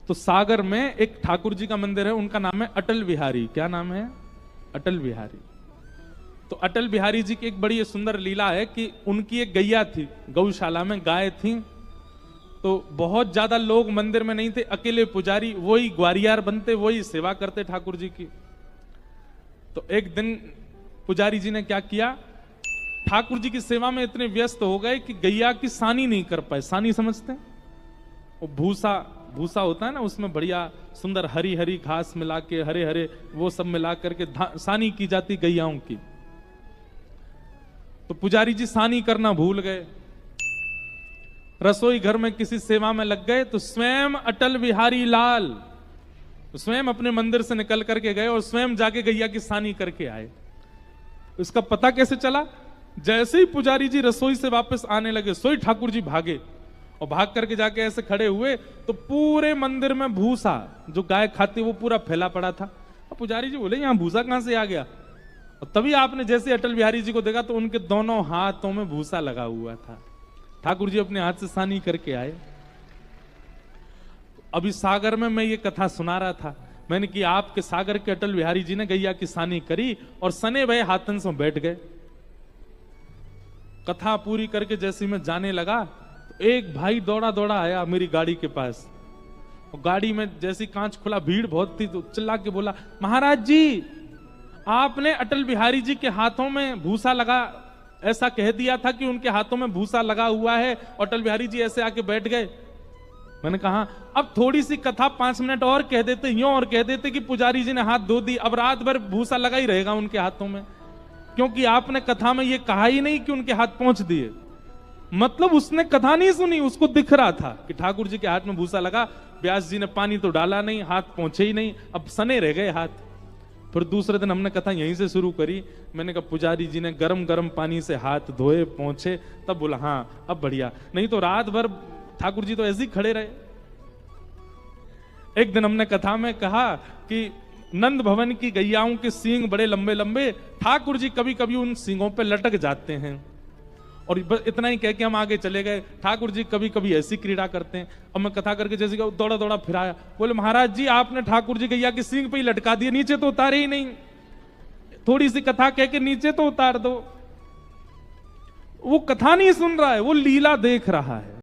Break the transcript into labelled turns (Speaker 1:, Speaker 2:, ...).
Speaker 1: तो सागर में एक ठाकुर जी का मंदिर है, उनका नाम है अटल बिहारी। क्या नाम है? अटल बिहारी। तो अटल बिहारी जी की एक बड़ी सुंदर लीला है कि उनकी एक गैया थी, गौशाला में गाय थी। तो बहुत ज्यादा लोग मंदिर में नहीं थे, अकेले पुजारी, वही ग्वारियार बनते, वही सेवा करते ठाकुर जी की। तो एक दिन पुजारी जी ने क्या किया, ठाकुर जी की सेवा में इतने व्यस्त हो गए कि गैया की सानी नहीं कर पाए। सानी समझते हैं? वो भूसा भूसा होता है ना, उसमें बढ़िया सुंदर हरी हरी घास मिला के, हरे हरे वो सब मिला करके सानी की जाती गैयाओं की। तो पुजारी जी सानी करना भूल गए, रसोई घर में किसी सेवा में लग गए। तो स्वयं अटल बिहारी लाल स्वयं अपने मंदिर से निकल करके गए और स्वयं जाके गैया की सानी करके आए। इसका पता कैसे चला? जैसे ही पुजारी जी रसोई से वापस आने लगे, सोई ठाकुर जी भागे और भाग करके जाके ऐसे खड़े हुए तो पूरे मंदिर में भूसा जो गाय खाती वो पूरा फैला पड़ा था। अब पुजारी जी बोले यहां भूसा कहां से आ गया? और तभी आपने जैसे अटल बिहारी जी को देखा तो उनके दोनों हाथों में भूसा लगा हुआ था। ठाकुर जी अपने हाथ से सानी करके आए। अभी सागर में मैं ये कथा सुना रहा था, मैंने कि आपके सागर के अटल बिहारी जी ने गैया की सानी करी और सने भय हाथन से बैठ गए। कथा पूरी करके जैसे मैं जाने लगा तो एक भाई दौड़ा दौड़ा आया मेरी गाड़ी के पास, और गाड़ी में जैसी कांच खुला, भीड़ बहुत थी, तो चिल्ला के बोला, महाराज जी आपने अटल बिहारी जी के हाथों में भूसा लगा, ऐसा कह दिया था कि उनके हाथों में भूसा लगा हुआ है, अटल बिहारी जी ऐसे आके बैठ गए। मैंने कहा अब थोड़ी सी कथा 5 मिनट और कह देते, यूं और कह देते कि पुजारी जी ने हाथ धो दी, अब रात भर भूसा लगा ही रहेगा उनके हाथों में, क्योंकि आपने कथा में ये कहा ही नहीं कि उनके हाथ पहुंच दिए। मतलब उसने कथा नहीं सुनी, उसको दिख रहा था कि ठाकुर जी के हाथ में भूसा लगा, व्यास जी ने पानी तो डाला नहीं, हाथ पहुंचे ही नहीं, अब सने रह गए हाथ। फिर दूसरे दिन हमने कथा यहीं से शुरू करी। मैंने कहा पुजारी जी ने गरम गरम पानी से हाथ धोए, पहुंचे, तब बोला हाँ अब बढ़िया, नहीं तो रात भर ठाकुर जी तो ऐसे ही खड़े रहे। एक दिन हमने कथा में कहा कि नंद भवन की गैयाओं के सींग बड़े लंबे लंबे, ठाकुर जी कभी कभी उन सींगों पे लटक जाते हैं। और इतना ही कह के हम आगे चले गए। ठाकुर जी कभी कभी ऐसी क्रीड़ा करते हैं। अब मैं कथा करके जैसे दौड़ा दौड़ा फिराया, बोले महाराज जी आपने ठाकुर जी गैया की सींग पे ही लटका दिए, नीचे तो उतारे ही नहीं, थोड़ी सी कथा कह के नीचे तो उतार दो। वो कथा नहीं सुन रहा है, वो लीला देख रहा है।